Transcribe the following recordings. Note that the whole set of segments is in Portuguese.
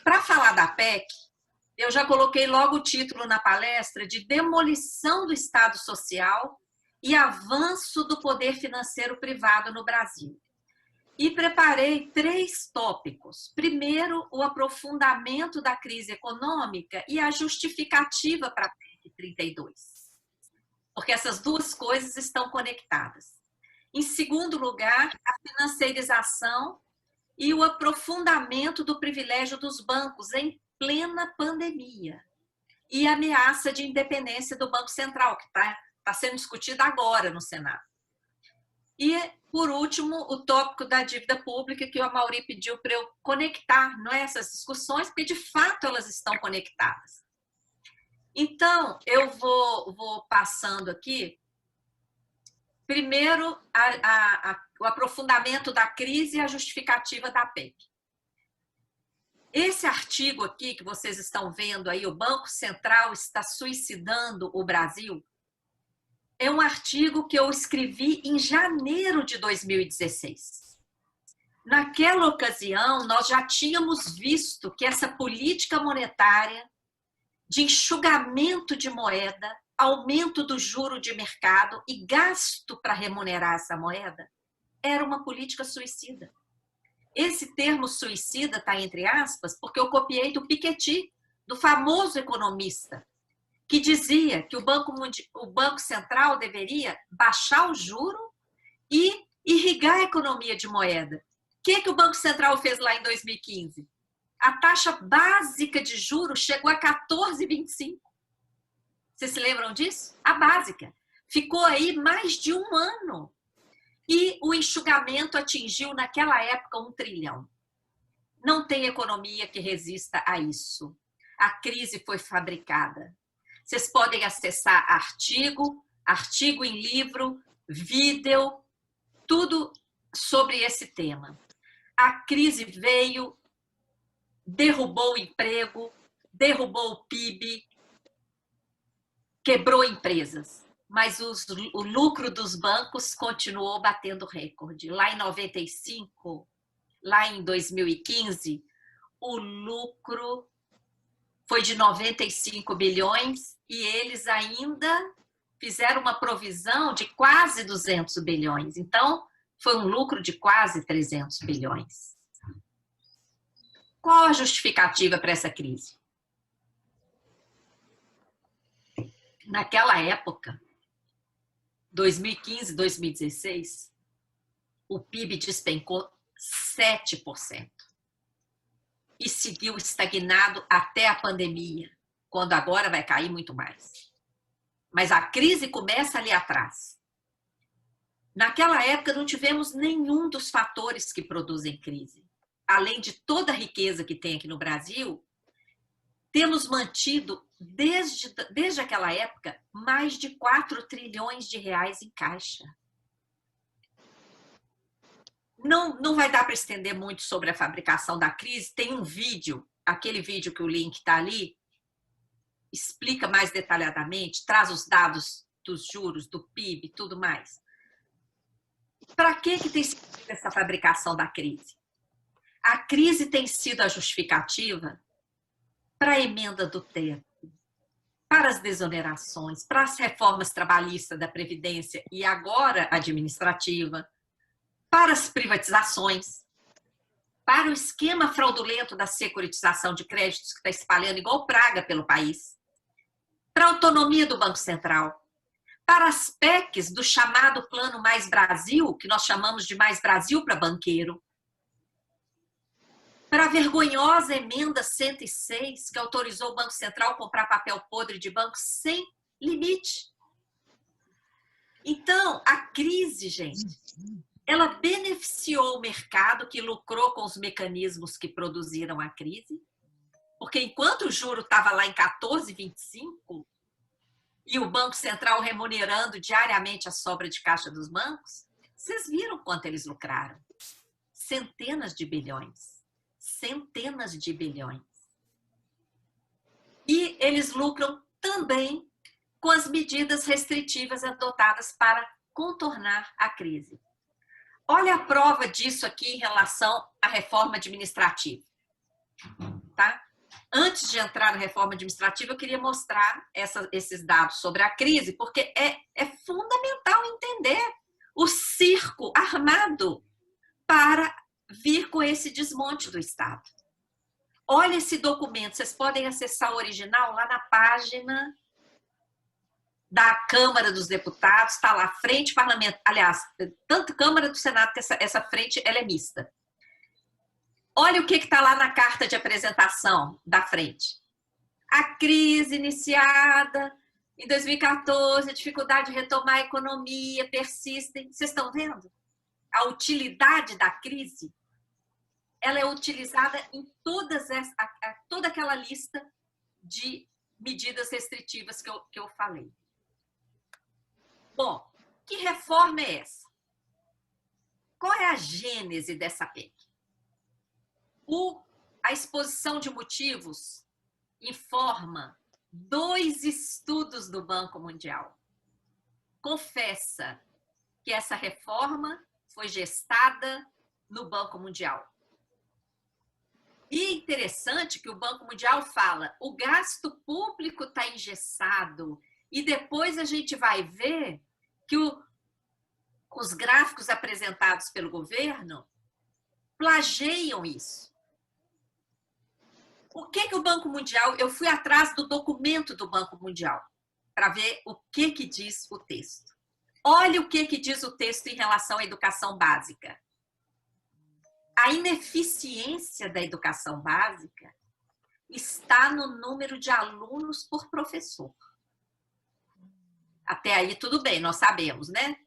Para falar da PEC, eu já coloquei logo o título na palestra de Demolição do Estado Social e Avanço do Poder Financeiro Privado no Brasil. E preparei 3 tópicos. Primeiro, o aprofundamento da crise econômica e a justificativa para a PEC 32, porque essas duas coisas estão conectadas. Em segundo lugar, a financeirização e o aprofundamento do privilégio dos bancos em plena pandemia e a ameaça de independência do Banco Central, que está sendo discutida agora no Senado. E, por último, o tópico da dívida pública, que o Amaury pediu para eu conectar, não é, essas discussões, porque, de fato, elas estão conectadas. Então, eu vou passando aqui. Primeiro, o aprofundamento da crise e a justificativa da PEC. Esse artigo aqui que vocês estão vendo aí, o Banco Central está suicidando o Brasil, é um artigo que eu escrevi em janeiro de 2016. Naquela ocasião, nós já tínhamos visto que essa política monetária de enxugamento de moeda, aumento do juro de mercado e gasto para remunerar essa moeda, era uma política suicida. Esse termo suicida está entre aspas, porque eu copiei do Piketty, do famoso economista, que dizia que o Banco Central deveria baixar o juro e irrigar a economia de moeda. O que o Banco Central fez lá em 2015? A taxa básica de juros chegou a 14,25. Vocês se lembram disso? A básica. Ficou aí mais de um ano. E o enxugamento atingiu, naquela época, 1 trilhão. Não tem economia que resista a isso. A crise foi fabricada. Vocês podem acessar artigo em livro, vídeo, tudo sobre esse tema. A crise veio, derrubou o emprego, derrubou o PIB, quebrou empresas. Mas o lucro dos bancos continuou batendo recorde. Lá em 95, lá em 2015, o lucro foi de 95 bilhões e eles ainda fizeram uma provisão de quase 200 bilhões. Então, foi um lucro de quase 300 bilhões. Qual a justificativa para essa crise? Naquela época, 2015, 2016, o PIB despencou 7% e seguiu estagnado até a pandemia, quando agora vai cair muito mais. Mas a crise começa ali atrás. Naquela época não tivemos nenhum dos fatores que produzem crise. Além de toda a riqueza que tem aqui no Brasil, temos mantido, desde aquela época, mais de 4 trilhões de reais em caixa. Não vai dar para estender muito sobre a fabricação da crise. Tem um vídeo, aquele vídeo que o link está ali, explica mais detalhadamente, traz os dados dos juros, do PIB e tudo mais. Para que tem sido essa fabricação da crise? A crise tem sido a justificativa para a emenda do teto, para as desonerações, para as reformas trabalhistas da Previdência e agora administrativa, para as privatizações, para o esquema fraudulento da securitização de créditos que está espalhando igual praga pelo país, para a autonomia do Banco Central, para as PECs do chamado Plano Mais Brasil, que nós chamamos de Mais Brasil para banqueiro, para a vergonhosa emenda 106, que autorizou o Banco Central a comprar papel podre de banco sem limite. Então, a crise, gente, ela beneficiou o mercado que lucrou com os mecanismos que produziram a crise, porque enquanto o juro estava lá em 14,25 e o Banco Central remunerando diariamente a sobra de caixa dos bancos, vocês viram quanto eles lucraram? Centenas de bilhões. Centenas de bilhões. E eles lucram também com as medidas restritivas adotadas para contornar a crise. Olha a prova disso aqui em relação à reforma administrativa. Está antes de entrar na reforma administrativa, eu queria mostrar esses dados sobre a crise, porque é fundamental entender o circo armado para vir com esse desmonte do Estado. Olha esse documento, vocês podem acessar o original lá na página da Câmara dos Deputados, está lá, frente parlamentar, aliás, tanto Câmara do Senado, que essa frente ela é mista. Olha o que está lá na carta de apresentação da frente. A crise iniciada em 2014, a dificuldade de retomar a economia persistem. Vocês estão vendo? A utilidade da crise, ela é utilizada em toda aquela lista de medidas restritivas que eu falei. Bom, que reforma é essa? Qual é a gênese dessa PEC? A exposição de motivos informa 2 estudos do Banco Mundial. Confessa que essa reforma foi gestada no Banco Mundial. E é interessante que o Banco Mundial fala, o gasto público está engessado, e depois a gente vai ver que os gráficos apresentados pelo governo plagiam isso. O que o Banco Mundial... Eu fui atrás do documento do Banco Mundial para ver o que diz o texto. Olha o que diz o texto em relação à educação básica. A ineficiência da educação básica está no número de alunos por professor. Até aí tudo bem, nós sabemos, né?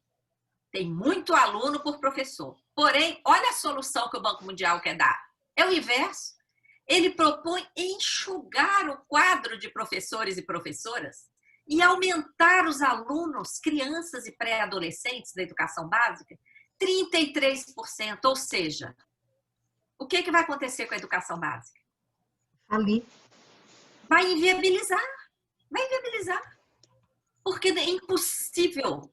Tem muito aluno por professor. Porém, olha a solução que o Banco Mundial quer dar. É o inverso. Ele propõe enxugar o quadro de professores e professoras e aumentar os alunos, crianças e pré-adolescentes da educação básica, 33%. Ou seja, o que vai acontecer com a educação básica? Ali. Vai inviabilizar. Vai inviabilizar. Porque é impossível.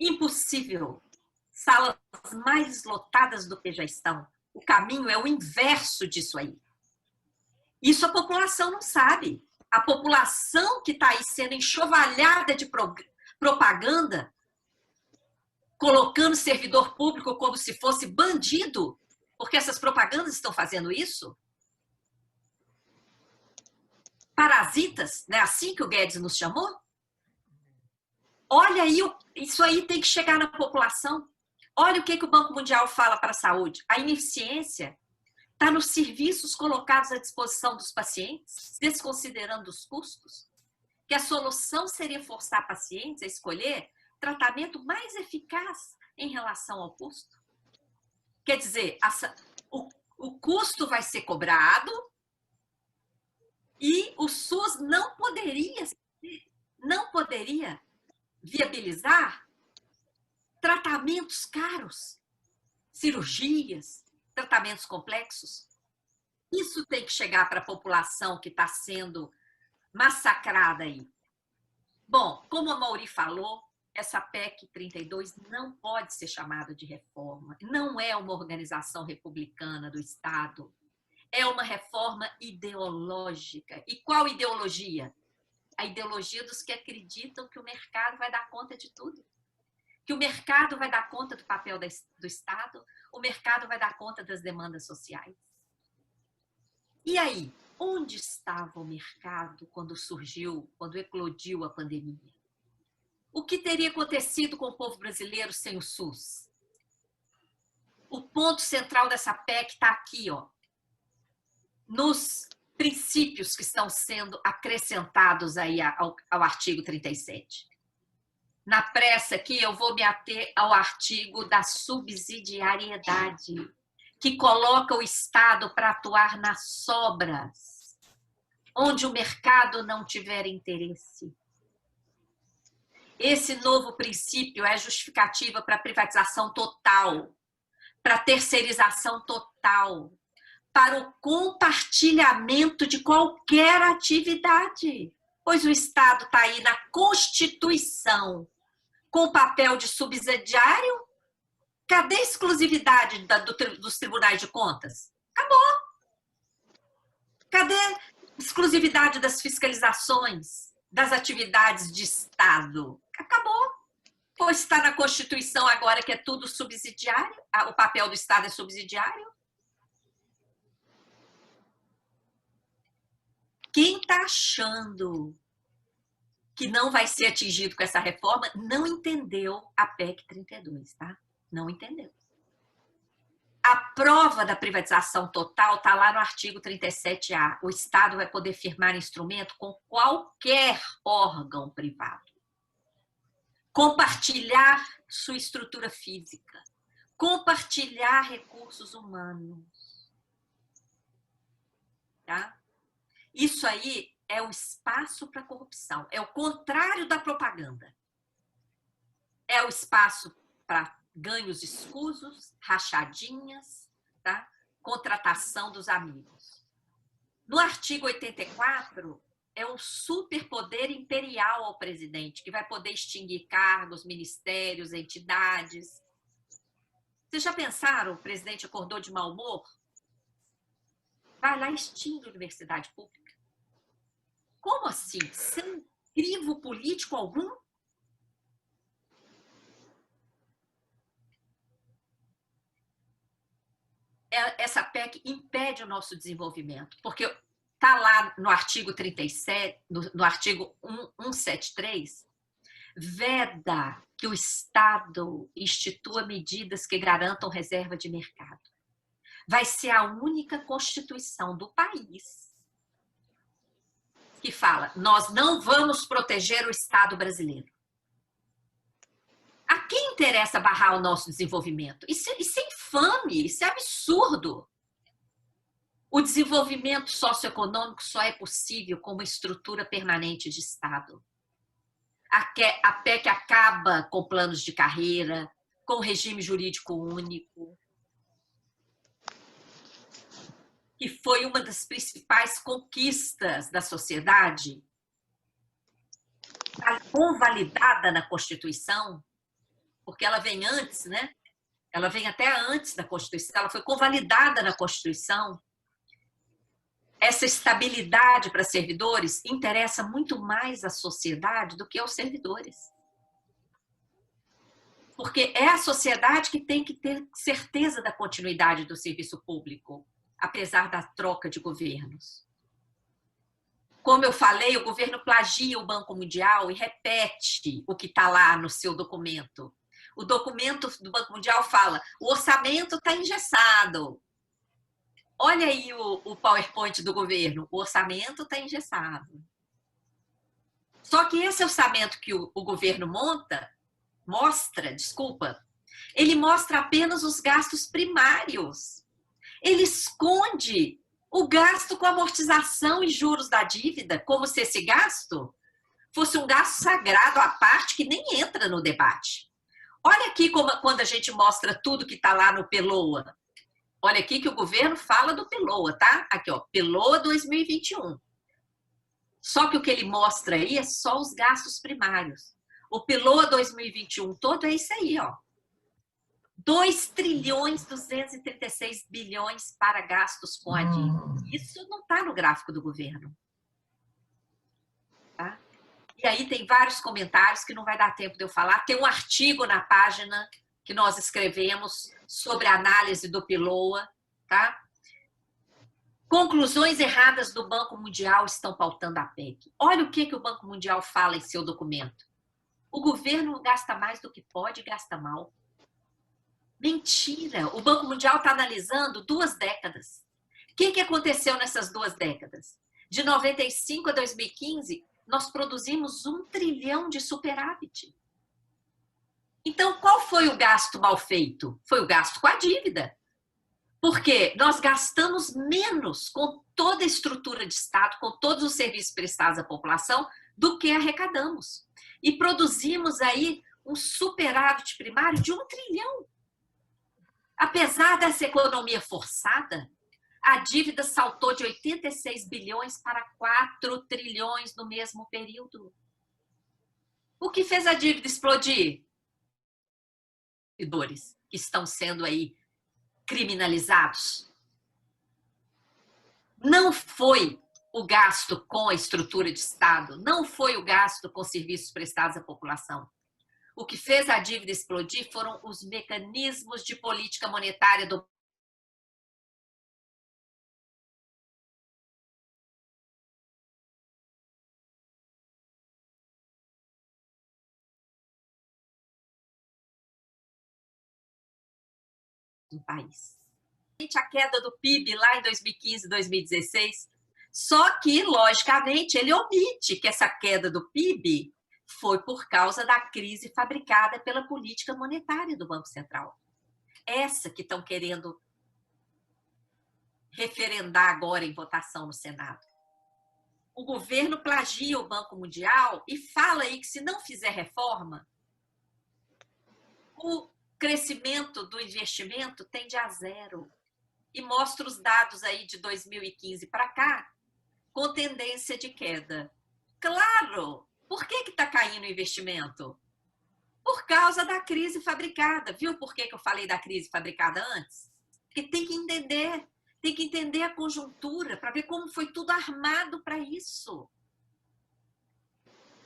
Impossível. Salas mais lotadas do que já estão. O caminho é o inverso disso aí. Isso a população não sabe. A população que está aí sendo enxovalhada de propaganda, colocando servidor público como se fosse bandido, porque essas propagandas estão fazendo isso. Parasitas, né? Assim que o Guedes nos chamou. Olha aí, isso aí tem que chegar na população. Olha o que o Banco Mundial fala para a saúde. A ineficiência está nos serviços colocados à disposição dos pacientes, desconsiderando os custos, que a solução seria forçar pacientes a escolher tratamento mais eficaz em relação ao custo. Quer dizer, o custo vai ser cobrado e o SUS não poderia viabilizar tratamentos caros, cirurgias, tratamentos complexos. Isso tem que chegar para a população que está sendo massacrada aí. Bom, como a Mauri falou, essa PEC 32 não pode ser chamada de reforma. Não é uma organização republicana do Estado. É uma reforma ideológica. E qual ideologia? A ideologia dos que acreditam que o mercado vai dar conta de tudo. Que o mercado vai dar conta do papel do Estado, o mercado vai dar conta das demandas sociais. E aí, onde estava o mercado quando eclodiu a pandemia? O que teria acontecido com o povo brasileiro sem o SUS? O ponto central dessa PEC está aqui, ó, nos princípios que estão sendo acrescentados aí ao artigo 37. Na pressa aqui, eu vou me ater ao artigo da subsidiariedade, que coloca o Estado para atuar nas sobras, onde o mercado não tiver interesse. Esse novo princípio é justificativa para privatização total, para terceirização total, para o compartilhamento de qualquer atividade, pois o Estado está aí na Constituição com o papel de subsidiário. Cadê a exclusividade dos tribunais de contas? Acabou. Cadê Cadê exclusividade das fiscalizações, das atividades de Estado? Acabou. Pois está na Constituição agora que é tudo subsidiário, o papel do Estado é subsidiário. Quem está achando que não vai ser atingido com essa reforma não entendeu a PEC 32, tá? Não entendeu. A prova da privatização total está lá no artigo 37A. O Estado vai poder firmar instrumento com qualquer órgão privado. Compartilhar sua estrutura física. Compartilhar recursos humanos. Tá? Isso aí é o espaço para corrupção. É o contrário da propaganda. É o espaço para ganhos escusos, rachadinhas, tá? Contratação dos amigos. No artigo 84, é um superpoder imperial ao presidente, que vai poder extinguir cargos, ministérios, entidades. Vocês já pensaram, o presidente acordou de mau humor? Vai lá e extingue a universidade pública. Como assim? Sem crivo político algum? Essa PEC impede o nosso desenvolvimento, porque está lá no artigo 37, no artigo 173, veda que o Estado institua medidas que garantam reserva de mercado. Vai ser a única Constituição do país que fala, nós não vamos proteger o Estado brasileiro. A quem interessa barrar o nosso desenvolvimento? Isso é infame, isso é absurdo. O desenvolvimento socioeconômico só é possível com uma estrutura permanente de Estado. A PEC acaba com planos de carreira, com regime jurídico único, que foi uma das principais conquistas da sociedade, convalidada na Constituição, porque ela vem antes, né? Ela vem até antes da Constituição, ela foi convalidada na Constituição. Essa estabilidade para servidores interessa muito mais à sociedade do que aos servidores. Porque é a sociedade que tem que ter certeza da continuidade do serviço público, apesar da troca de governos. Como eu falei, o governo plagia o Banco Mundial e repete o que está lá no seu documento. O documento do Banco Mundial fala, o orçamento está engessado. Olha aí o PowerPoint do governo, o orçamento está engessado. Só que esse orçamento que o governo ele mostra apenas os gastos primários. Ele esconde o gasto com amortização e juros da dívida, como se esse gasto fosse um gasto sagrado à parte que nem entra no debate. Olha aqui quando a gente mostra tudo que está lá no PELOA. Olha aqui que o governo fala do PELOA, tá? Aqui, ó, PELOA 2021. Só que o que ele mostra aí é só os gastos primários. O PELOA 2021 todo é isso aí, ó. 2,236 bilhões para gastos com a dívida. Isso não está no gráfico do governo. Tá? E aí tem vários comentários que não vai dar tempo de eu falar. Tem um artigo na página que nós escrevemos sobre a análise do PELOA. Tá? Conclusões erradas do Banco Mundial estão pautando a PEC. Olha o que o Banco Mundial fala em seu documento. O governo gasta mais do que pode e gasta mal. Mentira! O Banco Mundial está analisando 2 décadas. O que aconteceu nessas 2 décadas? De 95 a 2015, nós produzimos 1 trilhão de superávit. Então, qual foi o gasto mal feito? Foi o gasto com a dívida. Porque nós gastamos menos com toda a estrutura de Estado, com todos os serviços prestados à população, do que arrecadamos. E produzimos aí um superávit primário de 1 trilhão. Apesar dessa economia forçada, a dívida saltou de 86 bilhões para 4 trilhões no mesmo período. O que fez a dívida explodir? Investidores que estão sendo aí criminalizados. Não foi o gasto com a estrutura de Estado, não foi o gasto com serviços prestados à população. O que fez a dívida explodir foram os mecanismos de política monetária do país. A queda do PIB lá em 2015, 2016, só que, logicamente, ele omite que essa queda do PIB foi por causa da crise fabricada pela política monetária do Banco Central. Essa que estão querendo referendar agora em votação no Senado. O governo plagia o Banco Mundial e fala aí que se não fizer reforma, o crescimento do investimento tende a zero. E mostra os dados aí de 2015 para cá, com tendência de queda. Claro! Por que está caindo o investimento? Por causa da crise fabricada. Viu por que eu falei da crise fabricada antes? Porque tem que entender a conjuntura para ver como foi tudo armado para isso.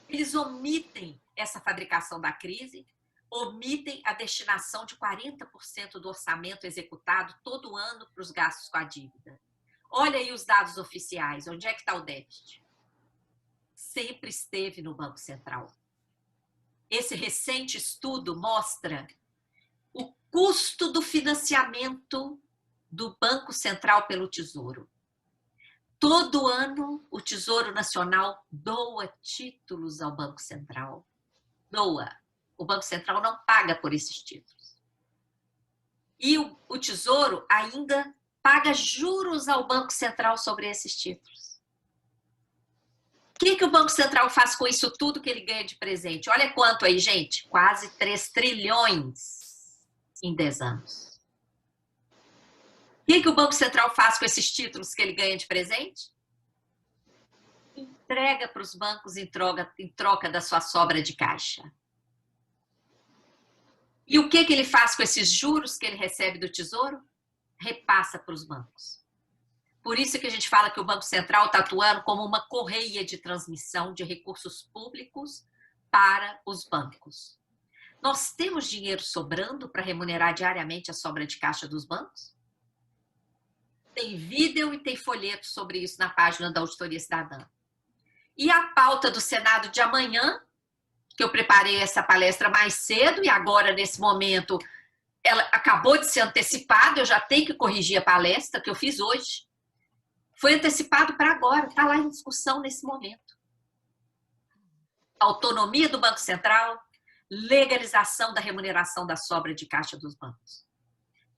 Eles omitem essa fabricação da crise, omitem a destinação de 40% do orçamento executado todo ano para os gastos com a dívida. Olha aí os dados oficiais, onde é que está o déficit? Sempre esteve no Banco Central. Esse recente estudo mostra o custo do financiamento do Banco Central pelo Tesouro. Todo ano, o Tesouro Nacional doa títulos ao Banco Central. Doa. O Banco Central não paga por esses títulos. E o Tesouro ainda paga juros ao Banco Central sobre esses títulos. O que o Banco Central faz com isso tudo que ele ganha de presente? Olha quanto aí, gente. Quase 3 trilhões em 10 anos. O que o Banco Central faz com esses títulos que ele ganha de presente? Entrega para os bancos em troca da sua sobra de caixa. E o que ele faz com esses juros que ele recebe do Tesouro? Repassa para os bancos. Por isso que a gente fala que o Banco Central está atuando como uma correia de transmissão de recursos públicos para os bancos. Nós temos dinheiro sobrando para remunerar diariamente a sobra de caixa dos bancos? Tem vídeo e tem folheto sobre isso na página da Auditoria Cidadã. E a pauta do Senado de amanhã, que eu preparei essa palestra mais cedo e agora, nesse momento, ela acabou de ser antecipada, eu já tenho que corrigir a palestra que eu fiz hoje. Foi antecipado para agora, está lá em discussão nesse momento. Autonomia do Banco Central, legalização da remuneração da sobra de caixa dos bancos.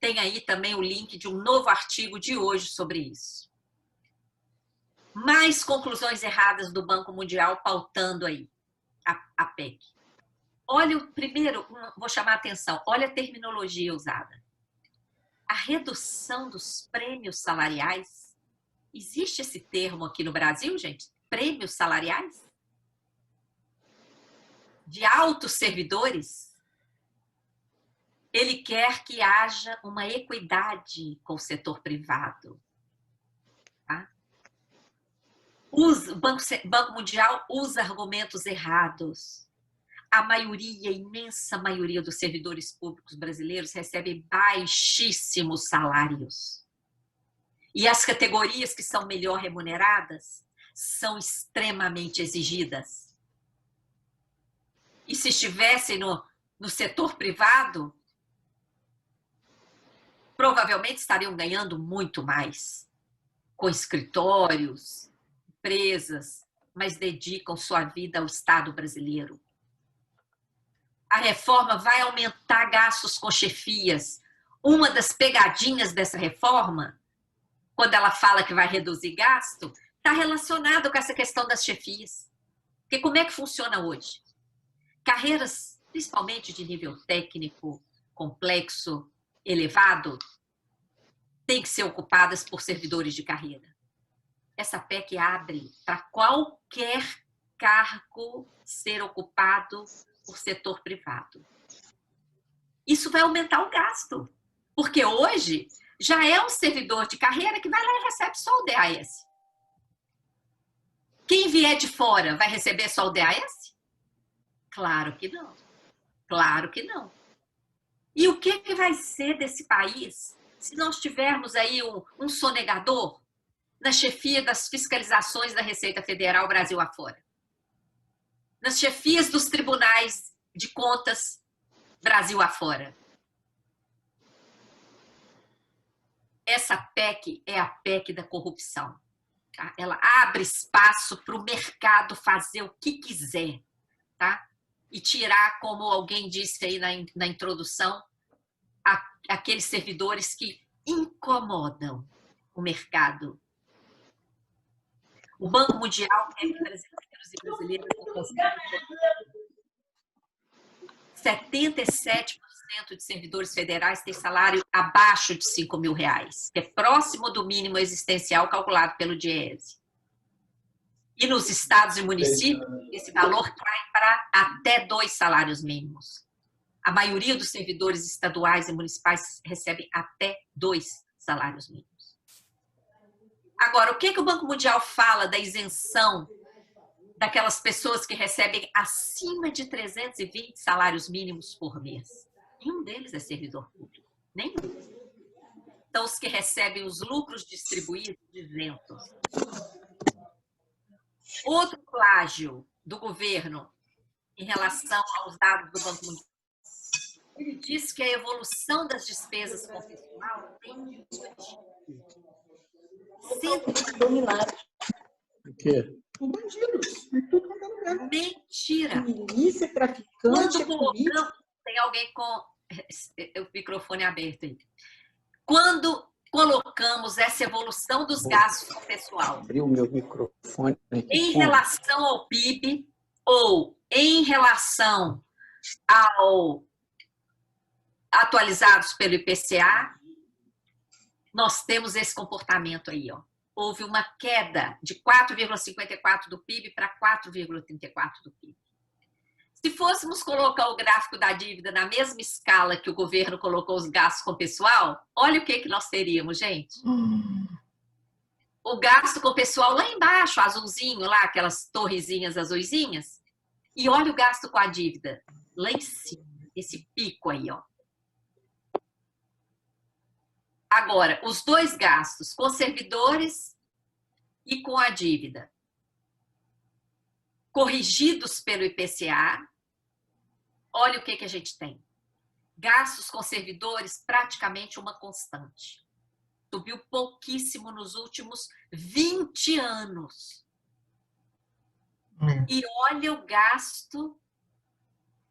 Tem aí também o link de um novo artigo de hoje sobre isso. Mais conclusões erradas do Banco Mundial pautando aí a PEC. Olha o primeiro, vou chamar a atenção, olha a terminologia usada. A redução dos prêmios salariais. Existe esse termo aqui no Brasil, gente? Prêmios salariais? De altos servidores? Ele quer que haja uma equidade com o setor privado. Tá? O Banco Mundial usa argumentos errados. A maioria, a imensa maioria dos servidores públicos brasileiros recebe baixíssimos salários. E as categorias que são melhor remuneradas são extremamente exigidas. E se estivessem no setor privado, provavelmente estariam ganhando muito mais, com escritórios, empresas, mas dedicam sua vida ao Estado brasileiro. A reforma vai aumentar gastos com chefias. Uma das pegadinhas dessa reforma, quando ela fala que vai reduzir gasto, está relacionado com essa questão das chefias. Porque como é que funciona hoje? Carreiras, principalmente de nível técnico, complexo, elevado, têm que ser ocupadas por servidores de carreira. Essa PEC abre para qualquer cargo ser ocupado por setor privado. Isso vai aumentar o gasto, porque hoje já é um servidor de carreira que vai lá e recebe só o DAS. Quem vier de fora vai receber só o DAS? Claro que não. Claro que não. E o que vai ser desse país se nós tivermos aí um sonegador na chefia das fiscalizações da Receita Federal Brasil afora? Nas chefias dos tribunais de contas Brasil afora? Essa PEC é a PEC da corrupção. Tá? Ela abre espaço para o mercado fazer o que quiser, tá? E tirar, como alguém disse aí na introdução, aqueles servidores que incomodam o mercado. O Banco Mundial quer que brasileiros e brasileiras não consigam 77% de servidores federais têm salário abaixo de R$5.000, que é próximo do mínimo existencial calculado pelo DIEESE. E nos estados e municípios, esse valor cai para até 2 salários mínimos. A maioria dos servidores estaduais e municipais recebem até 2 salários mínimos. Agora, o que o Banco Mundial fala da isenção daquelas pessoas que recebem acima de 320 salários mínimos por mês? Nenhum deles é servidor público. Nenhum. Então, os que recebem os lucros distribuídos, isentos. Outro plágio do governo em relação aos dados do Banco Mundial. Ele diz que a evolução das despesas com pessoal tem o quê? Bandidos. Mentira. Milícia, traficante, quando colocamos, tem alguém com o microfone aberto aí. Quando colocamos essa evolução dos gastos com pessoal Abriu o meu microfone aqui, em relação ao PIB ou em relação ao atualizados pelo IPCA, nós temos esse comportamento aí, ó. Houve uma queda de 4,54 do PIB para 4,34 do PIB. Se fôssemos colocar o gráfico da dívida na mesma escala que o governo colocou os gastos com o pessoal, olha o que nós teríamos, gente. O gasto com o pessoal lá embaixo, azulzinho, lá, aquelas torrezinhas azuisinhas, e olha o gasto com a dívida, lá em cima, esse pico aí, ó. Agora, os dois gastos, com servidores e com a dívida, corrigidos pelo IPCA, olha o que a gente tem. Gastos com servidores, praticamente uma constante. Subiu pouquíssimo nos últimos 20 anos. E olha o gasto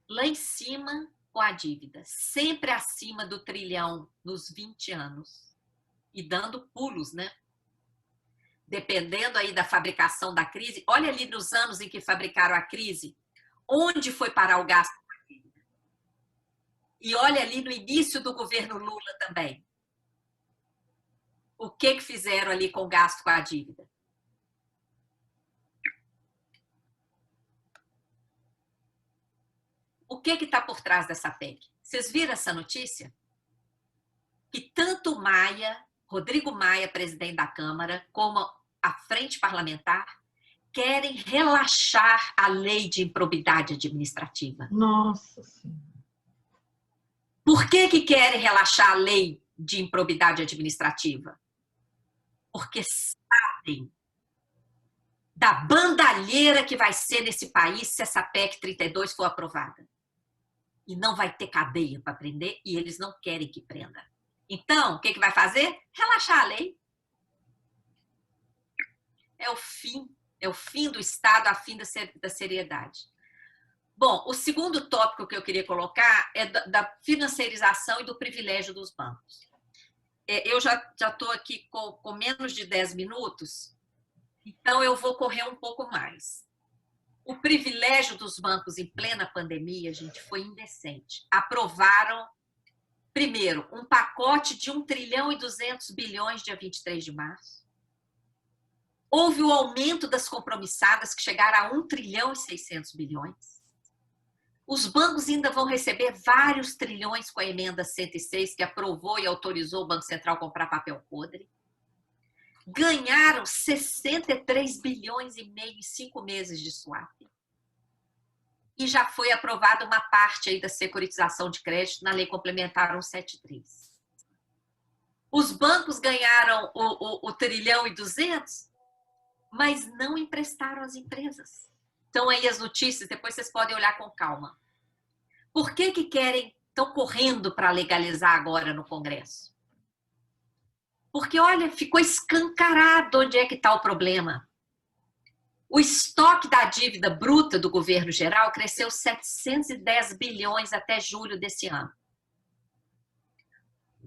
lá em cima com a dívida, sempre acima do trilhão nos 20 anos. E dando pulos, né? Dependendo aí da fabricação da crise, olha ali nos anos em que fabricaram a crise, onde foi parar o gasto com a dívida. E olha ali no início do governo Lula também. O que fizeram ali com o gasto com a dívida? O que está por trás dessa PEC? Vocês viram essa notícia? Que tanto Maia, Rodrigo Maia, presidente da Câmara, como a Frente Parlamentar, querem relaxar a lei de improbidade administrativa. Nossa Senhora. Por que querem relaxar a lei de improbidade administrativa? Porque sabem da bandalheira que vai ser nesse país se essa PEC 32 for aprovada. E não vai ter cadeia para prender e eles não querem que prenda. Então, o que vai fazer? Relaxar a lei. É o fim do Estado, a fim da seriedade. Bom, o segundo tópico que eu queria colocar é da financiarização e do privilégio dos bancos. Eu já estou aqui com menos de 10 minutos, então eu vou correr um pouco mais. O privilégio dos bancos em plena pandemia, gente, foi indecente. Aprovaram, primeiro, um pacote de 1 trilhão e 200 bilhões dia 23 de março. Houve o aumento das compromissadas, que chegaram a 1 trilhão e 600 bilhões. Os bancos ainda vão receber vários trilhões com a emenda 106, que aprovou e autorizou o Banco Central a comprar papel podre. Ganharam 63 bilhões e meio em 5 meses de swap. E já foi aprovada uma parte aí da securitização de crédito na Lei Complementar 173. Os bancos ganharam o 1 trilhão e 200, mas não emprestaram às empresas. Então aí as notícias, depois vocês podem olhar com calma. Por que estão correndo para legalizar agora no Congresso? Porque, olha, ficou escancarado onde é que está o problema. O estoque da dívida bruta do governo geral cresceu 710 bilhões até julho desse ano.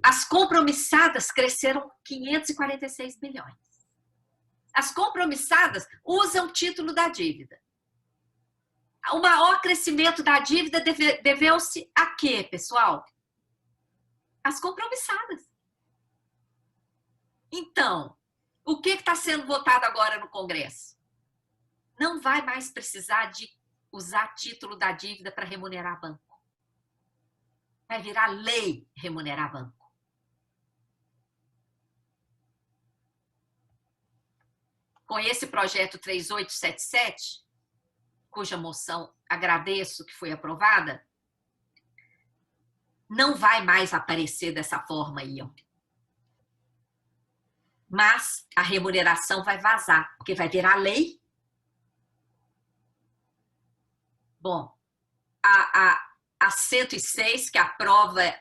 As compromissadas cresceram 546 bilhões. As compromissadas usam o título da dívida. O maior crescimento da dívida deveu-se a quê, pessoal? As compromissadas. Então, o que está sendo votado agora no Congresso? Não vai mais precisar de usar título da dívida para remunerar banco. Vai virar lei remunerar banco. Com esse projeto 3877, cuja moção agradeço que foi aprovada, não vai mais aparecer dessa forma aí, ó. Mas a remuneração vai vazar, porque vai virar lei. Bom, a 106, que aprova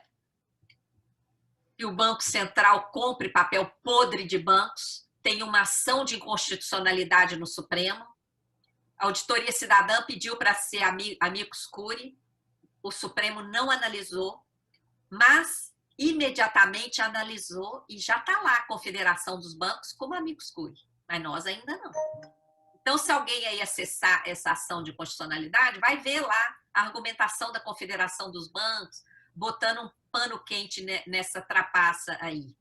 que o Banco Central compre papel podre de bancos, tem uma ação de inconstitucionalidade no Supremo. A Auditoria Cidadã pediu para ser amicus curiae, o Supremo não analisou, mas imediatamente analisou e já está lá a Confederação dos Bancos como amicus curiae, mas nós ainda não. Então, se alguém aí acessar essa ação de constitucionalidade, vai ver lá a argumentação da Confederação dos Bancos, botando um pano quente nessa trapaça aí.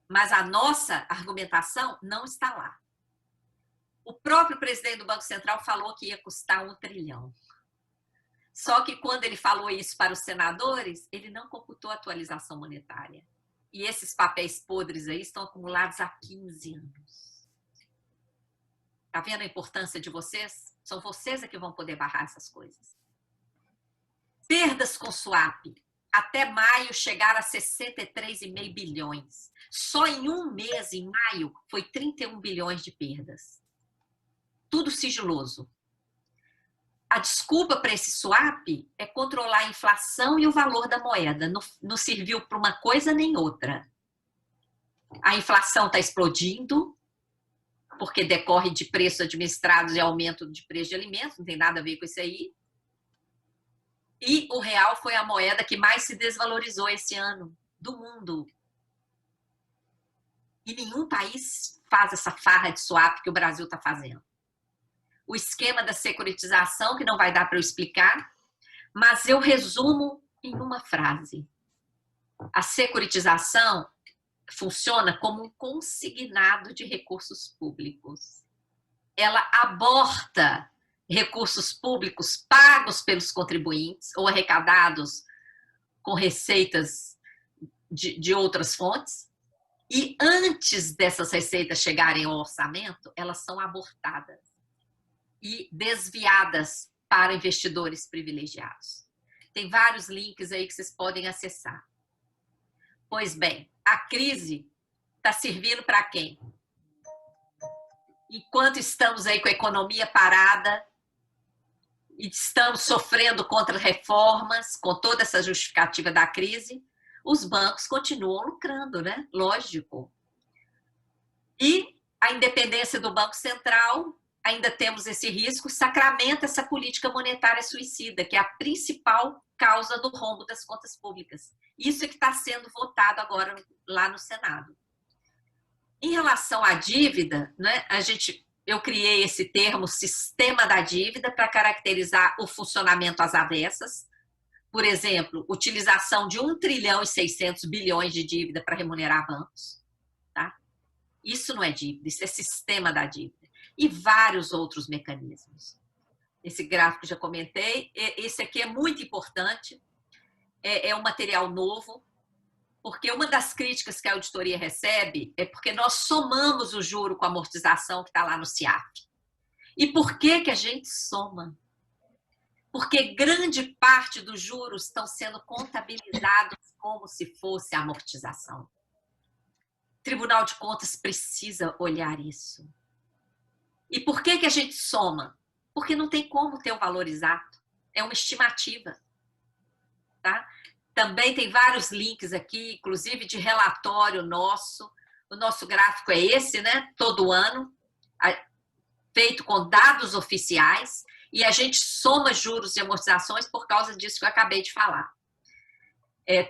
Mas a nossa argumentação não está lá. O próprio presidente do Banco Central falou que ia custar 1 trilhão. Só que quando ele falou isso para os senadores, ele não computou a atualização monetária. E esses papéis podres aí estão acumulados há 15 anos. Está vendo a importância de vocês? São vocês que vão poder barrar essas coisas. Perdas com swap. Até maio chegaram a 63,5 bilhões. Só em um mês, em maio, foi 31 bilhões de perdas. Tudo sigiloso. A desculpa para esse swap é controlar a inflação e o valor da moeda. Não serviu para uma coisa nem outra. A inflação está explodindo, porque decorre de preços administrados e aumento de preço de alimentos, não tem nada a ver com isso aí. E o real foi a moeda que mais se desvalorizou esse ano do mundo. E nenhum país faz essa farra de swap que o Brasil está fazendo. O esquema da securitização, que não vai dar para eu explicar, mas eu resumo em uma frase. A securitização funciona como um consignado de recursos públicos. Ela aborta recursos públicos pagos pelos contribuintes ou arrecadados com receitas de outras fontes, e antes dessas receitas chegarem ao orçamento, elas são abortadas e desviadas para investidores privilegiados. Tem vários links aí que vocês podem acessar. Pois bem, a crise está servindo para quem? Enquanto estamos aí com a economia parada e estamos sofrendo contra reformas, com toda essa justificativa da crise, os bancos continuam lucrando, né? Lógico. E a independência do Banco Central, ainda temos esse risco, sacramenta essa política monetária suicida, que é a principal causa do rombo das contas públicas. Isso é que está sendo votado agora lá no Senado. Em relação à dívida, né, eu criei esse termo sistema da dívida para caracterizar o funcionamento às avessas. Por exemplo, utilização de 1 trilhão e 600 bilhões de dívida para remunerar bancos. Tá? Isso não é dívida, isso é sistema da dívida. E vários outros mecanismos. Esse gráfico já comentei. Esse aqui é muito importante. É um material novo, porque uma das críticas que a auditoria recebe é porque nós somamos o juro com a amortização que está lá no CIAF. E por que que a gente soma? Porque grande parte dos juros estão sendo contabilizados como se fosse amortização. O Tribunal de Contas precisa olhar isso. E por que que a gente soma? Porque não tem como ter o valor exato. É uma estimativa. Tá? Também tem vários links aqui, inclusive de relatório nosso. O nosso gráfico é esse, né? Todo ano, feito com dados oficiais, e a gente soma juros e amortizações por causa disso que eu acabei de falar.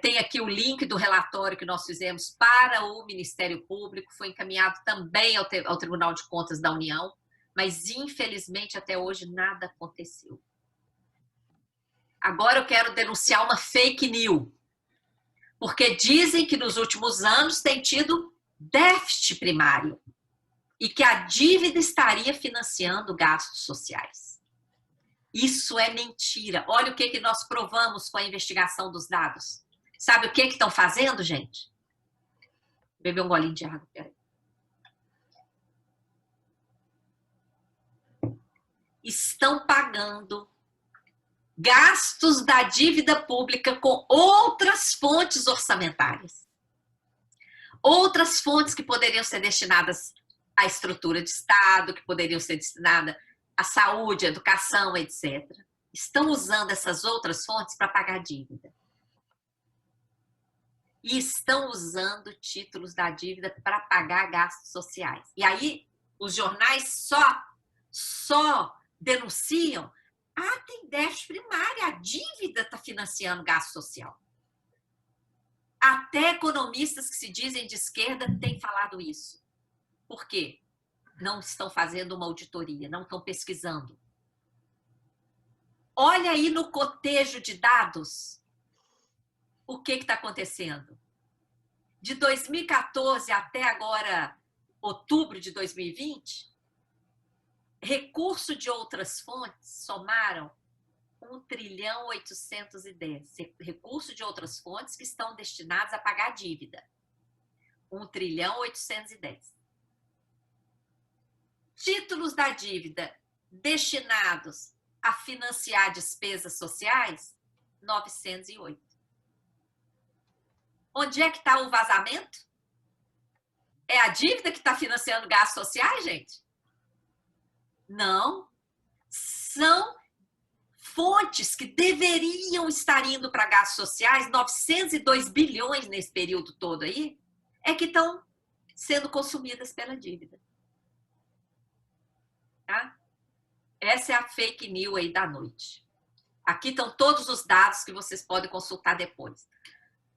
Tem aqui o link do relatório que nós fizemos para o Ministério Público, foi encaminhado também ao Tribunal de Contas da União, mas infelizmente até hoje nada aconteceu. Agora eu quero denunciar uma fake news, porque dizem que nos últimos anos tem tido déficit primário e que a dívida estaria financiando gastos sociais. Isso é mentira. Olha o que nós provamos com a investigação dos dados. Sabe o que estão fazendo, gente? Vou beber um golinho de água, peraí. Estão pagando gastos da dívida pública com outras fontes orçamentárias. Outras fontes que poderiam ser destinadas à estrutura de Estado, que poderiam ser destinadas à saúde, à educação, etc. Estão usando essas outras fontes para pagar dívida. E estão usando títulos da dívida para pagar gastos sociais. E aí os jornais só denunciam: tem déficit primário, a dívida está financiando gasto social. Até economistas que se dizem de esquerda têm falado isso. Por quê? Não estão fazendo uma auditoria, não estão pesquisando. Olha aí no cotejo de dados o que está acontecendo. De 2014 até agora, outubro de 2020, recurso de outras fontes somaram 1.810 trilhão. Recurso de outras fontes que estão destinados a pagar dívida. 1.810 trilhão. Títulos da dívida destinados a financiar despesas sociais, 908. Onde é que está o vazamento? É a dívida que está financiando gastos sociais, gente? Não. São fontes que deveriam estar indo para gastos sociais, 902 bilhões nesse período todo aí, é que estão sendo consumidas pela dívida. Tá? Essa é a fake news aí da noite. Aqui estão todos os dados que vocês podem consultar depois.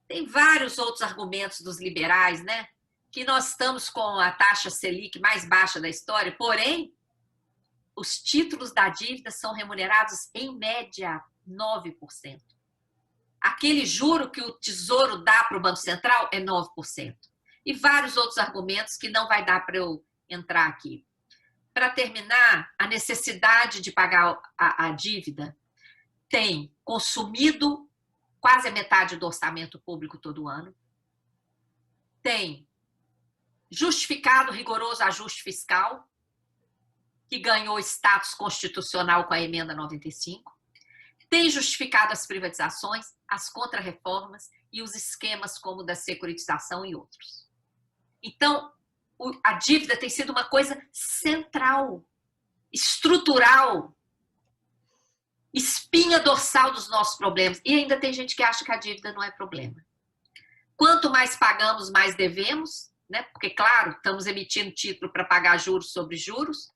Tem vários outros argumentos dos liberais, né? Que nós estamos com a taxa Selic mais baixa da história, porém, os títulos da dívida são remunerados, em média, 9%. Aquele juro que o Tesouro dá para o Banco Central é 9%. E vários outros argumentos que não vai dar para eu entrar aqui. Para terminar, a necessidade de pagar a dívida tem consumido quase a metade do orçamento público todo ano, tem justificado rigoroso ajuste fiscal, que ganhou status constitucional com a emenda 95, tem justificado as privatizações, as contrarreformas e os esquemas como da securitização e outros. Então, a dívida tem sido uma coisa central, estrutural, espinha dorsal dos nossos problemas. E ainda tem gente que acha que a dívida não é problema. Quanto mais pagamos, mais devemos, né? Porque, claro, estamos emitindo título para pagar juros sobre juros.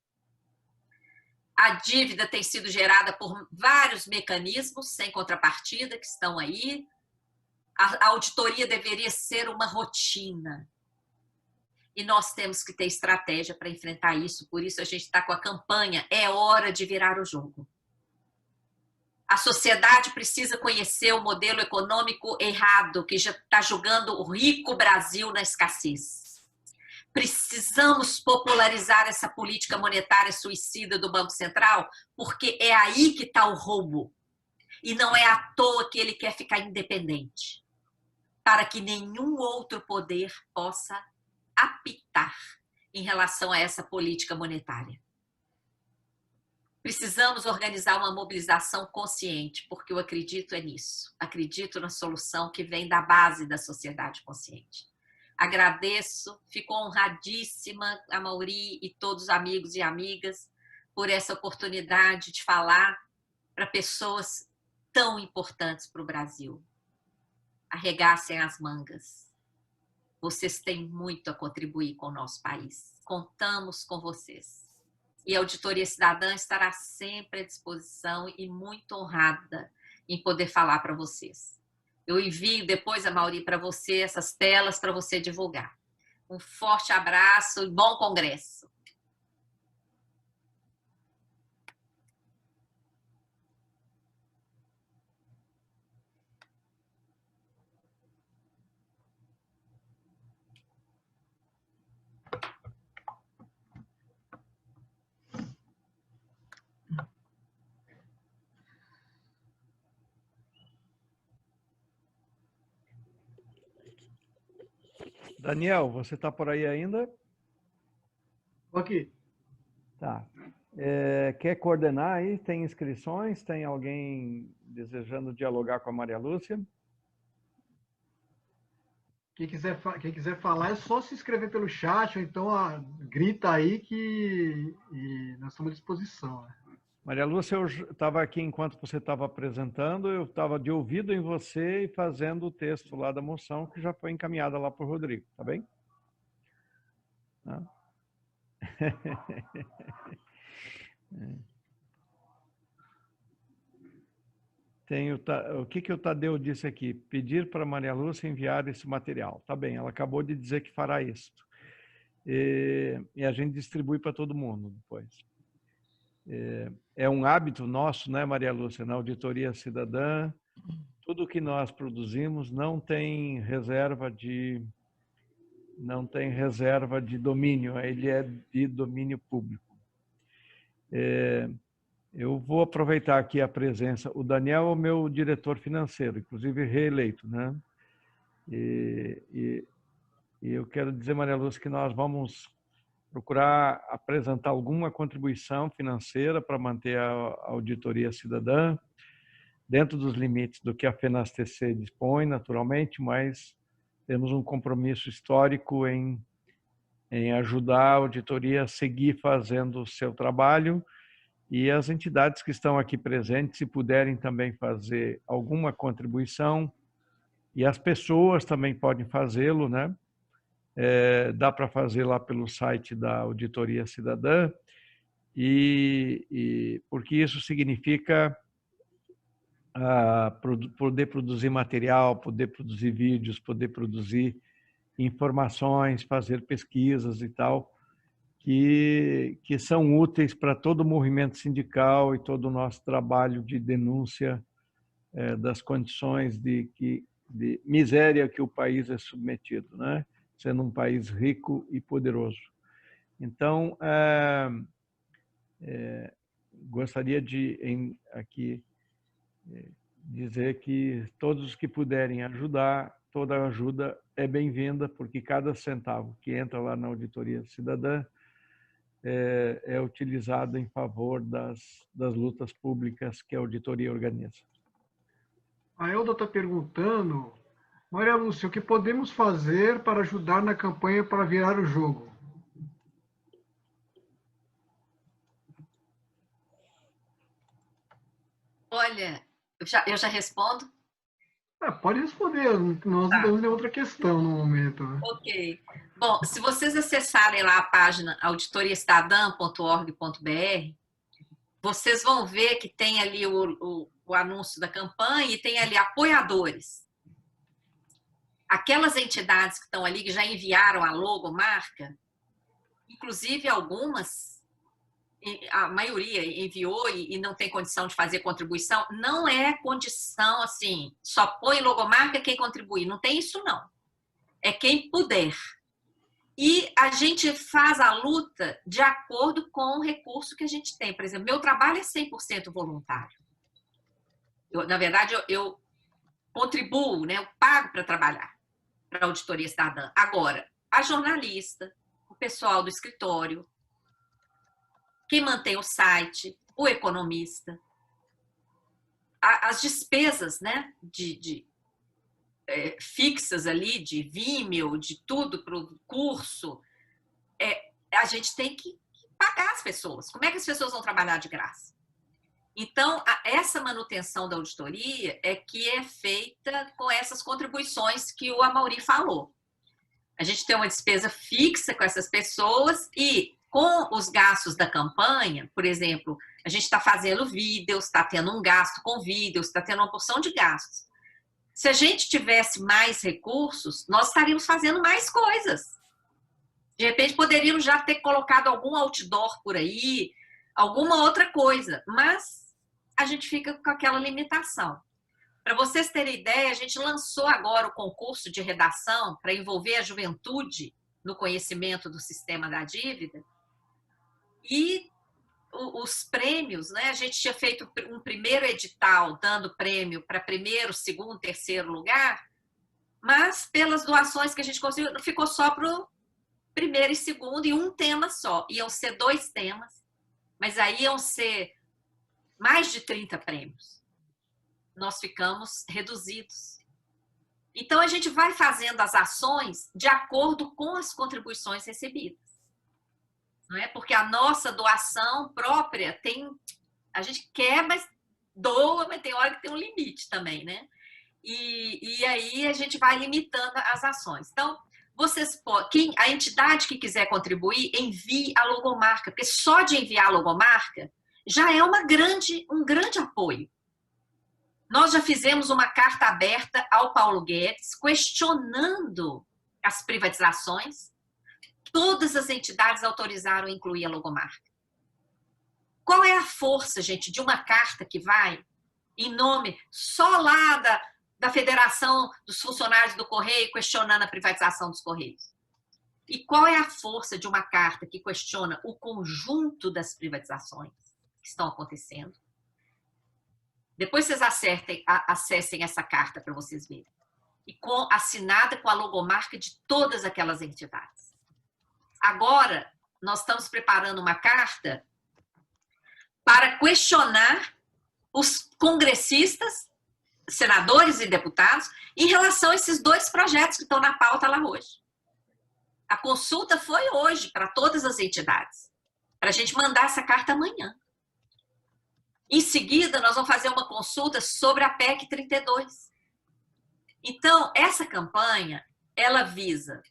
A dívida tem sido gerada por vários mecanismos sem contrapartida que estão aí. A auditoria deveria ser uma rotina. E nós temos que ter estratégia para enfrentar isso. Por isso a gente está com a campanha É Hora de Virar o Jogo. A sociedade precisa conhecer o modelo econômico errado, que já está jogando o rico Brasil na escassez. Precisamos popularizar essa política monetária suicida do Banco Central, porque é aí que está o roubo. E não é à toa que ele quer ficar independente, para que nenhum outro poder possa apitar em relação a essa política monetária. Precisamos organizar uma mobilização consciente, porque eu acredito nisso. Acredito na solução que vem da base da sociedade consciente. Agradeço, fico honradíssima a Mauri e todos os amigos e amigas por essa oportunidade de falar para pessoas tão importantes para o Brasil. Arregassem as mangas. Vocês têm muito a contribuir com o nosso país. Contamos com vocês. E a Auditoria Cidadã estará sempre à disposição e muito honrada em poder falar para vocês. Eu envio depois, Mauri, para você essas telas para você divulgar. Um forte abraço e bom congresso. Daniel, você está por aí ainda? Estou aqui. Tá. Quer coordenar aí? Tem inscrições? Tem alguém desejando dialogar com a Maria Lúcia? Quem quiser falar é só se inscrever pelo chat, ou então grita aí e nós estamos à disposição. Né? Maria Lúcia, eu estava aqui enquanto você estava apresentando, eu estava de ouvido em você e fazendo o texto lá da moção, que já foi encaminhada lá para o Rodrigo, tá bem? Tá? O que o Tadeu disse aqui? Pedir para a Maria Lúcia enviar esse material. Tá bem, ela acabou de dizer que fará isso. E a gente distribui para todo mundo depois. É um hábito nosso, né, Maria Lúcia, na Auditoria Cidadã, tudo que nós produzimos não tem reserva de domínio, ele é de domínio público. Eu vou aproveitar aqui a presença. O Daniel é o meu diretor financeiro, inclusive reeleito, né? E eu quero dizer, Maria Lúcia, que nós vamos procurar apresentar alguma contribuição financeira para manter a Auditoria Cidadã, dentro dos limites do que a FENASTC dispõe, naturalmente, mas temos um compromisso histórico em ajudar a auditoria a seguir fazendo o seu trabalho, e as entidades que estão aqui presentes, se puderem também fazer alguma contribuição, e as pessoas também podem fazê-lo, né? Dá para fazer lá pelo site da Auditoria Cidadã, porque isso significa poder produzir material, poder produzir vídeos, poder produzir informações, fazer pesquisas e tal, que são úteis para todo o movimento sindical e todo o nosso trabalho de denúncia das condições de miséria que o país é submetido, né? Sendo um país rico e poderoso. Então, gostaria de aqui dizer que todos os que puderem ajudar, toda ajuda é bem-vinda, porque cada centavo que entra lá na Auditoria Cidadã é utilizado em favor das lutas públicas que a auditoria organiza. A Elda está perguntando, Maria Lúcia, o que podemos fazer para ajudar na campanha para virar o jogo? Olha, eu já respondo? Pode responder, nós não temos nenhuma outra questão no momento. Né? Ok. Bom, se vocês acessarem lá a página auditoriacidadã.org.br, vocês vão ver que tem ali o anúncio da campanha e tem ali apoiadores. Aquelas entidades que estão ali, que já enviaram a logomarca, inclusive algumas, a maioria enviou e não tem condição de fazer contribuição, não é condição assim, só põe logomarca quem contribui, não tem isso não. É quem puder. E a gente faz a luta de acordo com o recurso que a gente tem. Por exemplo, meu trabalho é 100% voluntário. Na verdade, eu contribuo, né? Eu pago para trabalhar para a Auditoria Cidadã. Agora, a jornalista, o pessoal do escritório, quem mantém o site, o economista, as despesas, né, fixas ali, de Vimeo, de tudo para o curso, a gente tem que pagar as pessoas. Como é que as pessoas vão trabalhar de graça? Então, essa manutenção da auditoria é que é feita com essas contribuições que o Amaury falou. A gente tem uma despesa fixa com essas pessoas e com os gastos da campanha, por exemplo, a gente está fazendo vídeos, está tendo um gasto com vídeos, está tendo uma porção de gastos. Se a gente tivesse mais recursos, nós estaríamos fazendo mais coisas. De repente, poderíamos já ter colocado algum outdoor por aí, alguma outra coisa, mas a gente fica com aquela limitação. Para vocês terem ideia, a gente lançou agora o concurso de redação para envolver a juventude no conhecimento do sistema da dívida e os prêmios, né? A gente tinha feito um primeiro edital dando prêmio para primeiro, segundo, terceiro lugar, mas pelas doações que a gente conseguiu, ficou só para o primeiro e segundo e um tema só. Iam ser 2 temas, mas aí iam ser mais de 30 prêmios. Nós ficamos reduzidos. Então, a gente vai fazendo as ações de acordo com as contribuições recebidas. Não é? Porque a nossa doação própria tem... A gente quer, mas doa, mas tem hora que tem um limite também, né? E aí a gente vai limitando as ações. Então, vocês podem... A entidade que quiser contribuir, envie a logomarca, porque só de enviar a logomarca já é um grande apoio. Nós já fizemos uma carta aberta ao Paulo Guedes, questionando as privatizações. Todas as entidades autorizaram incluir a logomarca. Qual é a força, gente, de uma carta que vai em nome só lá da Federação dos Funcionários do Correio questionando a privatização dos Correios? E qual é a força de uma carta que questiona o conjunto das privatizações que estão acontecendo? Depois vocês acessem essa carta para vocês verem. E assinada com a logomarca de todas aquelas entidades. Agora, nós estamos preparando uma carta para questionar os congressistas, senadores e deputados, em relação a esses 2 projetos que estão na pauta lá hoje. A consulta foi hoje para todas as entidades, para a gente mandar essa carta amanhã. Em seguida, nós vamos fazer uma consulta sobre a PEC 32. Então, essa campanha, ela visa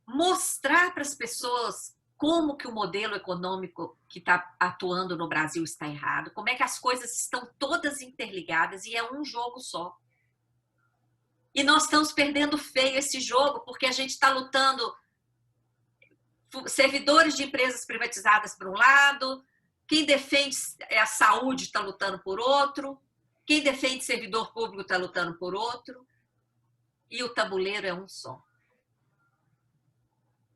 mostrar para as pessoas como que o modelo econômico que está atuando no Brasil está errado, como é que as coisas estão todas interligadas e é um jogo só. E nós estamos perdendo feio esse jogo porque a gente está lutando servidores de empresas privatizadas por um lado, quem defende a saúde está lutando por outro, quem defende servidor público está lutando por outro, e o tabuleiro é um só.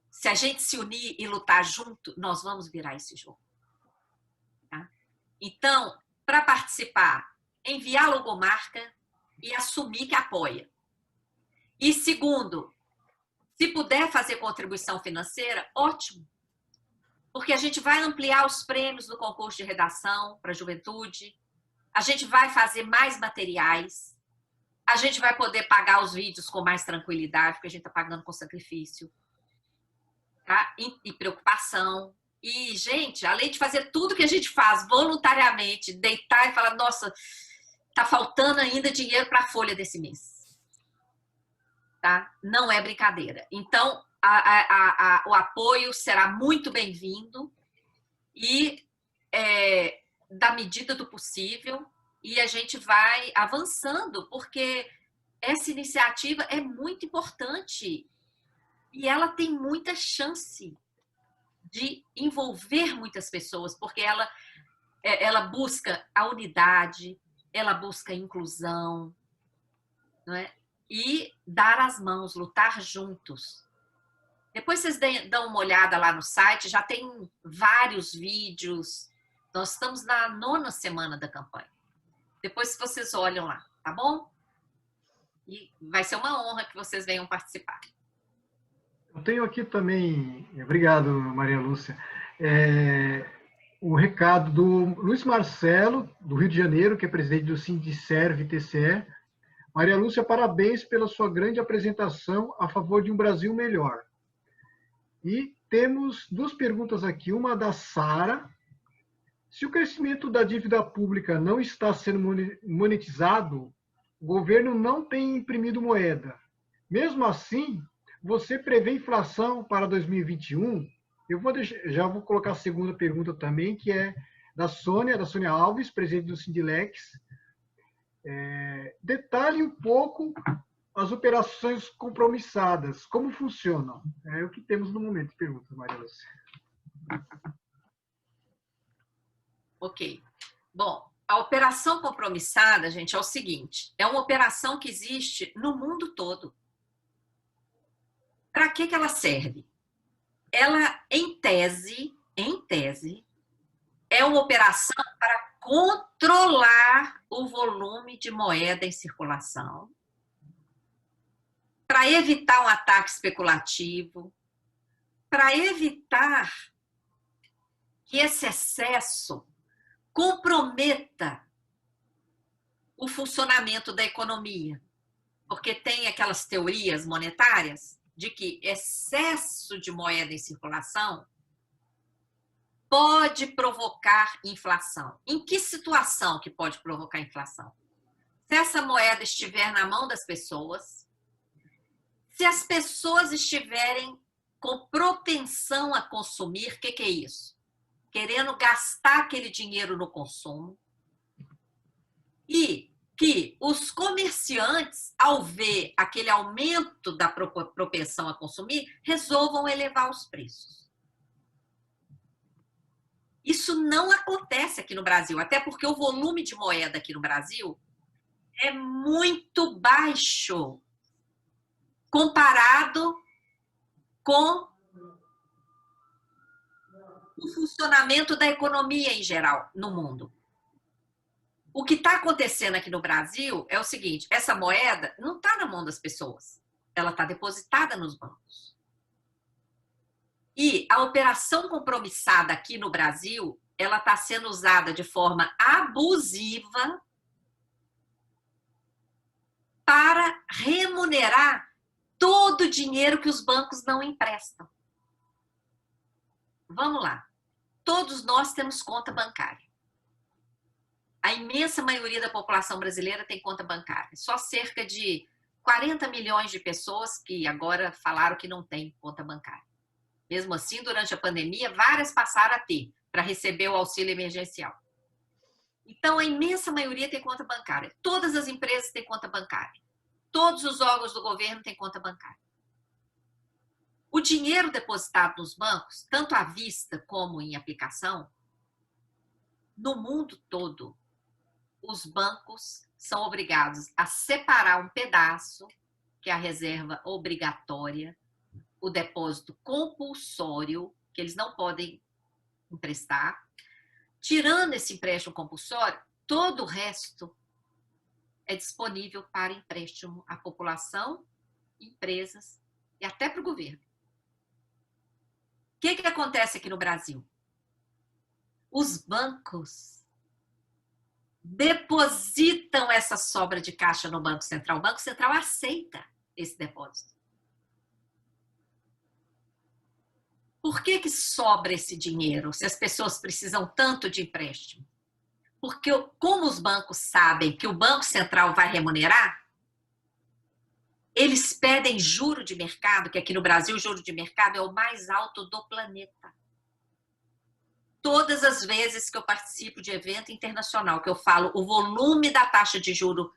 Se a gente se unir e lutar junto, nós vamos virar esse jogo. Tá? Então, para participar, enviar a logomarca e assumir que apoia. E segundo, se puder fazer contribuição financeira, ótimo. Porque a gente vai ampliar os prêmios do concurso de redação para a juventude, a gente vai fazer mais materiais, a gente vai poder pagar os vídeos com mais tranquilidade, porque a gente está pagando com sacrifício, tá? E preocupação. E, gente, além de fazer tudo que a gente faz voluntariamente, deitar e falar, nossa, está faltando ainda dinheiro para a folha desse mês. Tá? Não é brincadeira. Então, o apoio será muito bem-vindo e da medida do possível, e a gente vai avançando, porque essa iniciativa é muito importante e ela tem muita chance de envolver muitas pessoas, porque ela busca a unidade, ela busca a inclusão, não é? E dar as mãos, lutar juntos. Depois vocês dão uma olhada lá no site, já tem vários vídeos. Nós estamos na 9ª semana da campanha. Depois vocês olham lá, tá bom? E vai ser uma honra que vocês venham participar. Eu tenho aqui também, obrigado, Maria Lúcia, o recado do Luiz Marcelo, do Rio de Janeiro, que é presidente do Sindicerv-TCE. Maria Lúcia, parabéns pela sua grande apresentação a favor de um Brasil melhor. E temos 2 perguntas aqui, uma da Sara. Se o crescimento da dívida pública não está sendo monetizado, o governo não tem imprimido moeda. Mesmo assim, você prevê inflação para 2021? Já vou colocar a segunda pergunta também, que é da Sônia Alves, presidente do Sindilex. Detalhe um pouco as operações compromissadas, como funcionam? É o que temos no momento. Pergunta, Maria Lúcia. Ok. Bom, a operação compromissada, gente, é o seguinte, é uma operação que existe no mundo todo. Para que ela serve? Ela, em tese, é uma operação para controlar o volume de moeda em circulação, para evitar um ataque especulativo, para evitar que esse excesso comprometa o funcionamento da economia. Porque tem aquelas teorias monetárias de que excesso de moeda em circulação pode provocar inflação. Em que situação que pode provocar inflação? Se essa moeda estiver na mão das pessoas, se as pessoas estiverem com propensão a consumir, o que é isso? Querendo gastar aquele dinheiro no consumo, e que os comerciantes, ao ver aquele aumento da propensão a consumir, resolvam elevar os preços. Isso não acontece aqui no Brasil, até porque o volume de moeda aqui no Brasil é muito baixo comparado com o funcionamento da economia em geral no mundo. O que está acontecendo aqui no Brasil é o seguinte, essa moeda não está na mão das pessoas, ela está depositada nos bancos. E a operação compromissada aqui no Brasil, ela está sendo usada de forma abusiva para remunerar todo o dinheiro que os bancos não emprestam. Vamos lá. Todos nós temos conta bancária. A imensa maioria da população brasileira tem conta bancária. Só cerca de 40 milhões de pessoas que agora falaram que não têm conta bancária. Mesmo assim, durante a pandemia, várias passaram a ter para receber o auxílio emergencial. Então, a imensa maioria tem conta bancária. Todas as empresas têm conta bancária. Todos os órgãos do governo têm conta bancária. O dinheiro depositado nos bancos, tanto à vista como em aplicação, no mundo todo, os bancos são obrigados a separar um pedaço, que é a reserva obrigatória, o depósito compulsório, que eles não podem emprestar. Tirando esse empréstimo compulsório, todo o resto é disponível para empréstimo à população, empresas e até para o governo. O que acontece aqui no Brasil? Os bancos depositam essa sobra de caixa no Banco Central. O Banco Central aceita esse depósito. Por que sobra esse dinheiro se as pessoas precisam tanto de empréstimo? Porque como os bancos sabem que o Banco Central vai remunerar, eles pedem juro de mercado, que aqui no Brasil o juro de mercado é o mais alto do planeta. Todas as vezes que eu participo de evento internacional, que eu falo o volume da taxa de juro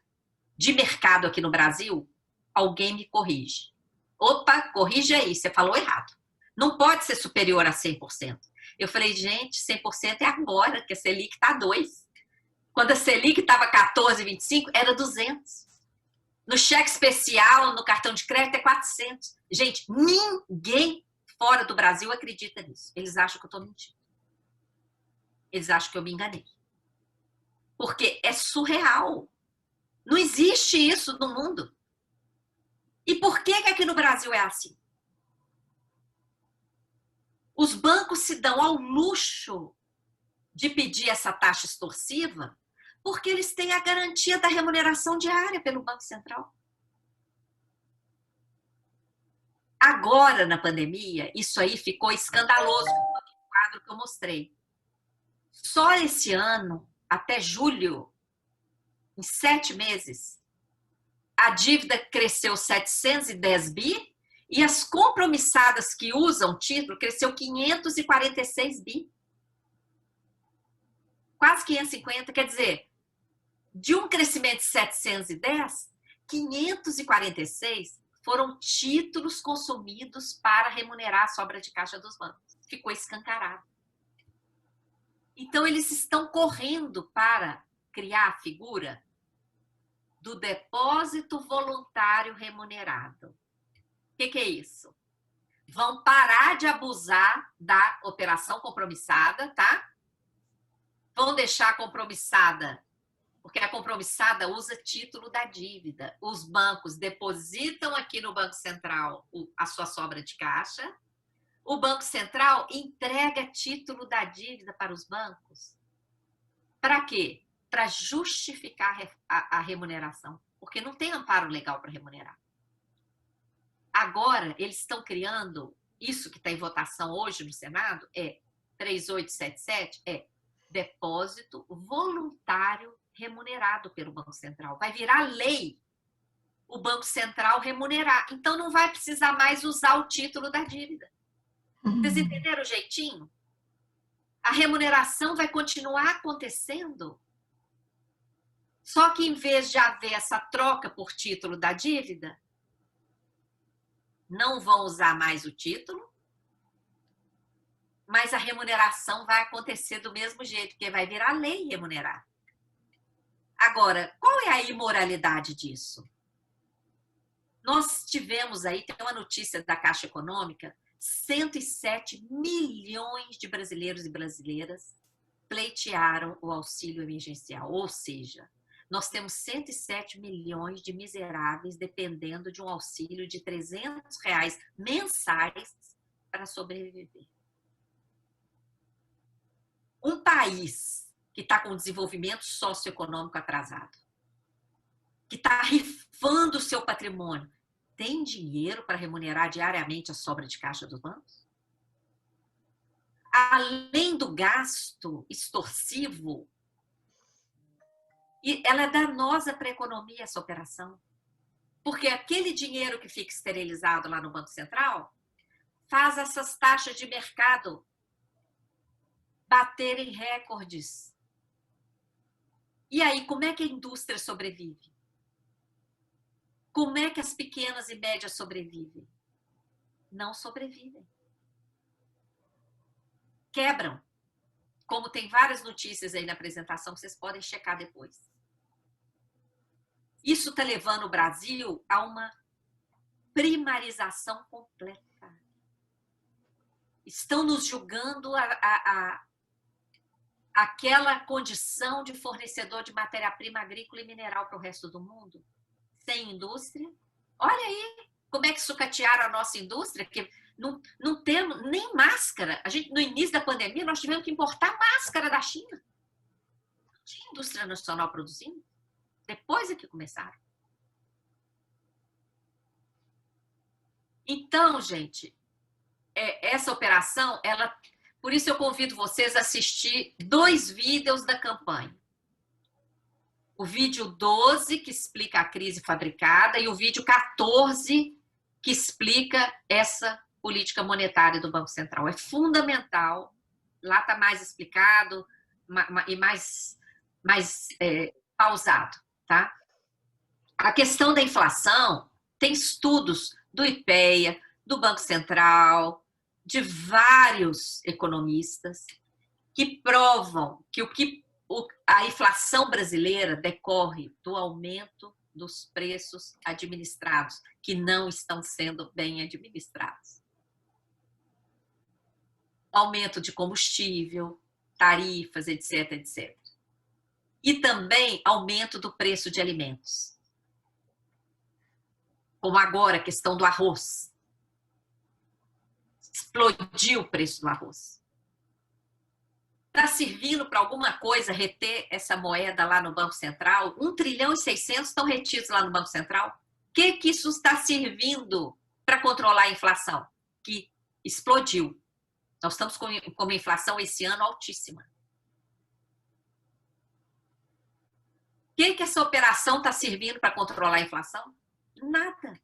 de mercado aqui no Brasil, alguém me corrige. Opa, corrige aí, você falou errado. Não pode ser superior a 100%. Eu falei, gente, 100% é agora, que a Selic está 2%. Quando a Selic estava 14,25%, era 200%. No cheque especial, no cartão de crédito, é 400%. Gente, ninguém fora do Brasil acredita nisso. Eles acham que eu estou mentindo. Eles acham que eu me enganei. Porque é surreal. Não existe isso no mundo. E por que aqui no Brasil é assim? Os bancos se dão ao luxo de pedir essa taxa extorsiva porque eles têm a garantia da remuneração diária pelo Banco Central. Agora, na pandemia, isso aí ficou escandaloso, no quadro que eu mostrei. Só esse ano, até julho, em 7 meses, a dívida cresceu 710 bi e as compromissadas que usam título cresceu 546 bi. Quase 550, quer dizer, de um crescimento de 710, 546 foram títulos consumidos para remunerar a sobra de caixa dos bancos. Ficou escancarado. Então, eles estão correndo para criar a figura do depósito voluntário remunerado. O que é isso? Vão parar de abusar da operação compromissada, tá? Vão deixar a compromissada, porque a compromissada usa título da dívida. Os bancos depositam aqui no Banco Central a sua sobra de caixa. O Banco Central entrega título da dívida para os bancos. Para quê? Para justificar a remuneração, porque não tem amparo legal para remunerar. Agora, eles estão criando, isso que está em votação hoje no Senado, 3877, depósito voluntário remunerado pelo Banco Central. Vai virar lei o Banco Central remunerar. Então, não vai precisar mais usar o título da dívida. Vocês entenderam o jeitinho? A remuneração vai continuar acontecendo. Só que, em vez de haver essa troca por título da dívida, não vão usar mais o título, mas a remuneração vai acontecer do mesmo jeito, porque vai virar lei remunerar. Agora, qual é a imoralidade disso? Nós tivemos aí, tem uma notícia da Caixa Econômica, 107 milhões de brasileiros e brasileiras pleitearam o auxílio emergencial, ou seja, nós temos 107 milhões de miseráveis dependendo de um auxílio de R$300 mensais para sobreviver. Um país que está com desenvolvimento socioeconômico atrasado, que está rifando o seu patrimônio, tem dinheiro para remunerar diariamente a sobra de caixa dos bancos? Além do gasto extorsivo, e ela é danosa para a economia, essa operação. Porque aquele dinheiro que fica esterilizado lá no Banco Central faz essas taxas de mercado baterem recordes. E aí, como é que a indústria sobrevive? Como é que as pequenas e médias sobrevivem? Não sobrevivem. Quebram. Como tem várias notícias aí na apresentação, vocês podem checar depois. Isso está levando o Brasil a uma primarização completa. Estão nos julgando aquela condição de fornecedor de matéria-prima agrícola e mineral para o resto do mundo, sem indústria. Olha aí como é que sucatearam a nossa indústria, que não temos nem máscara. A gente, no início da pandemia, nós tivemos que importar máscara da China. Não tinha indústria nacional produzindo. Depois é que começaram. Então, gente, essa operação, por isso eu convido vocês a assistir 2 vídeos da campanha. O vídeo 12, que explica a crise fabricada, e o vídeo 14, que explica essa política monetária do Banco Central. É fundamental. Lá está mais explicado e mais pausado. Tá? A questão da inflação tem estudos do IPEA, do Banco Central, de vários economistas que provam que a inflação brasileira decorre do aumento dos preços administrados, que não estão sendo bem administrados. aumento de combustível, tarifas, etc, etc. E também aumento do preço de alimentos. Como agora a questão do arroz. Explodiu o preço do arroz. Está servindo para alguma coisa reter essa moeda lá no Banco Central? 1 trilhão e 600 estão retidos lá no Banco Central? O que isso está servindo para controlar a inflação? Que explodiu. Nós estamos com uma inflação esse ano altíssima. O que essa operação está servindo para controlar a inflação? Nada.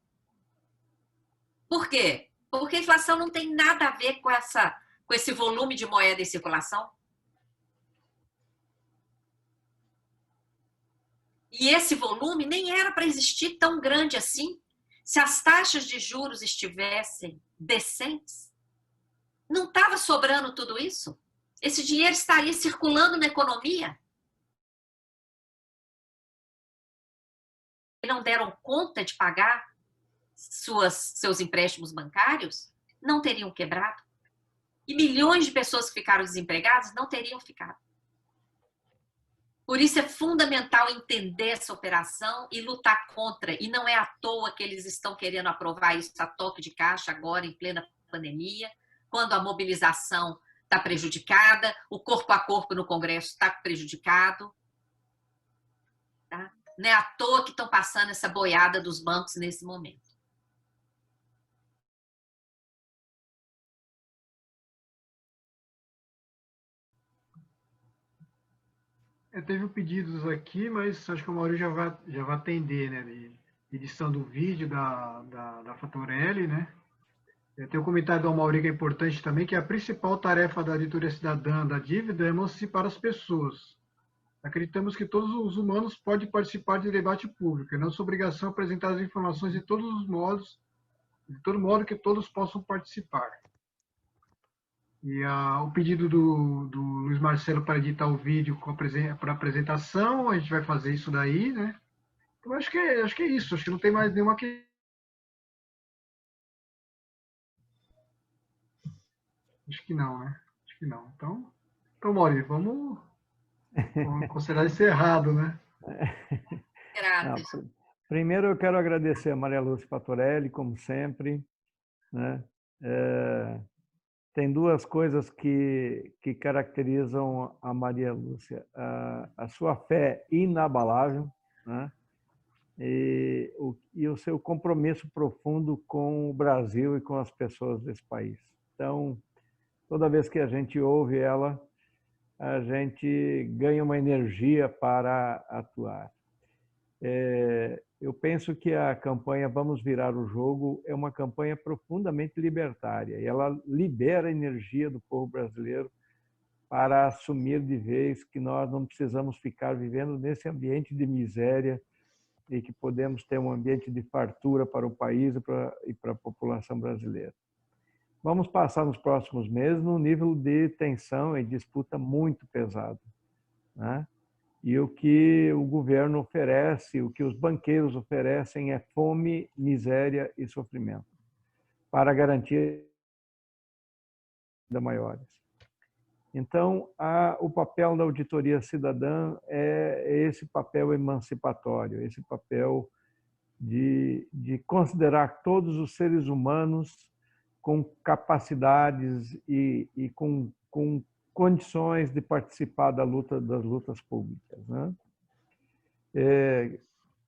Por quê? Porque a inflação não tem nada a ver com esse volume de moeda em circulação. E esse volume nem era para existir tão grande assim. Se as taxas de juros estivessem decentes, não estava sobrando tudo isso? Esse dinheiro estaria circulando na economia. Não deram conta de pagar seus empréstimos bancários, não teriam quebrado. E milhões de pessoas que ficaram desempregadas não teriam ficado. Por isso é fundamental entender essa operação e lutar contra. E não é à toa que eles estão querendo aprovar isso a toque de caixa agora, em plena pandemia, quando a mobilização está prejudicada, o corpo a corpo no Congresso está prejudicado. Tá? Não é à toa que estão passando essa boiada dos bancos nesse momento. Teve pedidos aqui, mas acho que o Maurício já vai atender, né? De edição do vídeo da Fatorelli, né? Tem um comentário do Amaury que é importante também, que a principal tarefa da auditoria cidadã da dívida é emancipar as pessoas. Acreditamos que todos os humanos podem participar de debate público, e nossa obrigação é apresentar as informações de todos os modos, de todo modo que todos possam participar. E o pedido do Luiz Marcelo para editar o vídeo para apresentação, a gente vai fazer isso daí, né? Então, acho que é isso, acho que não tem mais nenhuma questão. Acho que não, né? Acho que não. Então Mauri, vamos considerar encerrado, né? Graças. Primeiro eu quero agradecer a Maria Lúcia Fatorelli, como sempre, né? Tem duas coisas que caracterizam a Maria Lúcia. A sua fé inabalável, né? E o seu compromisso profundo com o Brasil e com as pessoas desse país. Então, toda vez que a gente ouve ela, a gente ganha uma energia para atuar. Eu penso que a campanha Vamos Virar o Jogo é uma campanha profundamente libertária, e ela libera a energia do povo brasileiro para assumir de vez que nós não precisamos ficar vivendo nesse ambiente de miséria e que podemos ter um ambiente de fartura para o país e para a população brasileira. Vamos passar nos próximos meses num nível de tensão e disputa muito pesado, né? E o que o governo oferece, o que os banqueiros oferecem é fome, miséria e sofrimento, para garantir ainda maiores. Então, o papel da auditoria cidadã é esse papel emancipatório, esse papel de considerar todos os seres humanos com capacidades e com condições de participar das lutas públicas, né?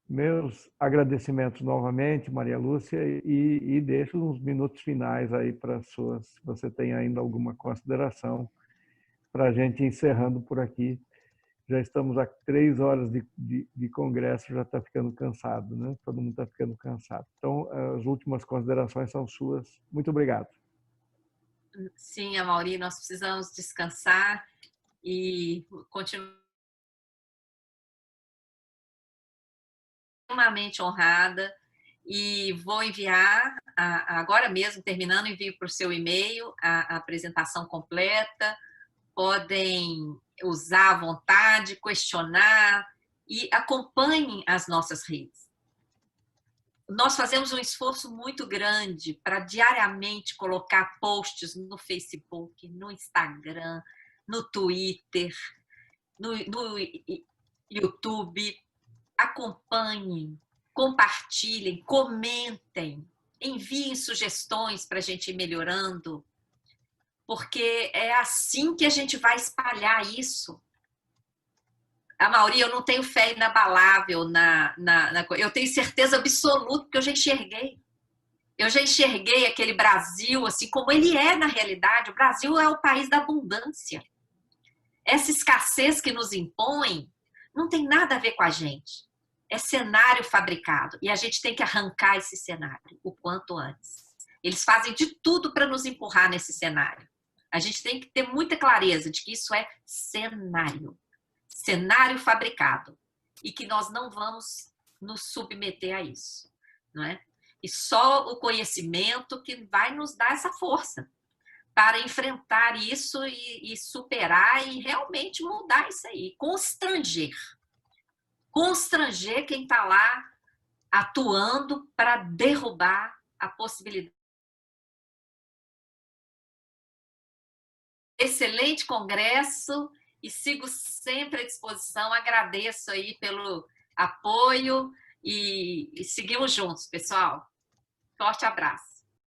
Meus agradecimentos novamente, Maria Lúcia, e deixo uns minutos finais aí para suas, se você tem ainda alguma consideração, para a gente encerrando por aqui. Já estamos a 3 horas de congresso, já está ficando cansado, né? Todo mundo está ficando cansado. Então, as últimas considerações são suas. Muito obrigado. Sim, Amaury, nós precisamos descansar e continuar extremamente honrada, e vou enviar, agora mesmo, terminando, envio para o seu e-mail a apresentação completa. Podem usar à vontade, questionar e acompanhem as nossas redes. nós fazemos um esforço muito grande para diariamente colocar posts no Facebook, no Instagram, no Twitter, no YouTube. Acompanhem, compartilhem, comentem, enviem sugestões para a gente ir melhorando, porque é assim que a gente vai espalhar isso. Amaury, eu não tenho fé inabalável eu tenho certeza absoluta, porque eu já enxerguei. Eu já enxerguei aquele Brasil assim como ele é na realidade. O Brasil é o país da abundância. Essa escassez que nos impõe não tem nada a ver com a gente. É cenário fabricado. E a gente tem que arrancar esse cenário o quanto antes. Eles fazem de tudo para nos empurrar nesse cenário. A gente tem que ter muita clareza de que isso é cenário. Cenário fabricado. E que nós não vamos nos submeter a isso. Não é? E só o conhecimento que vai nos dar essa força para enfrentar isso e superar e realmente mudar isso aí. Constranger. Constranger quem está lá atuando para derrubar a possibilidade. Excelente congresso e sigo sempre à disposição. Agradeço aí pelo apoio e seguimos juntos, pessoal. Forte abraço.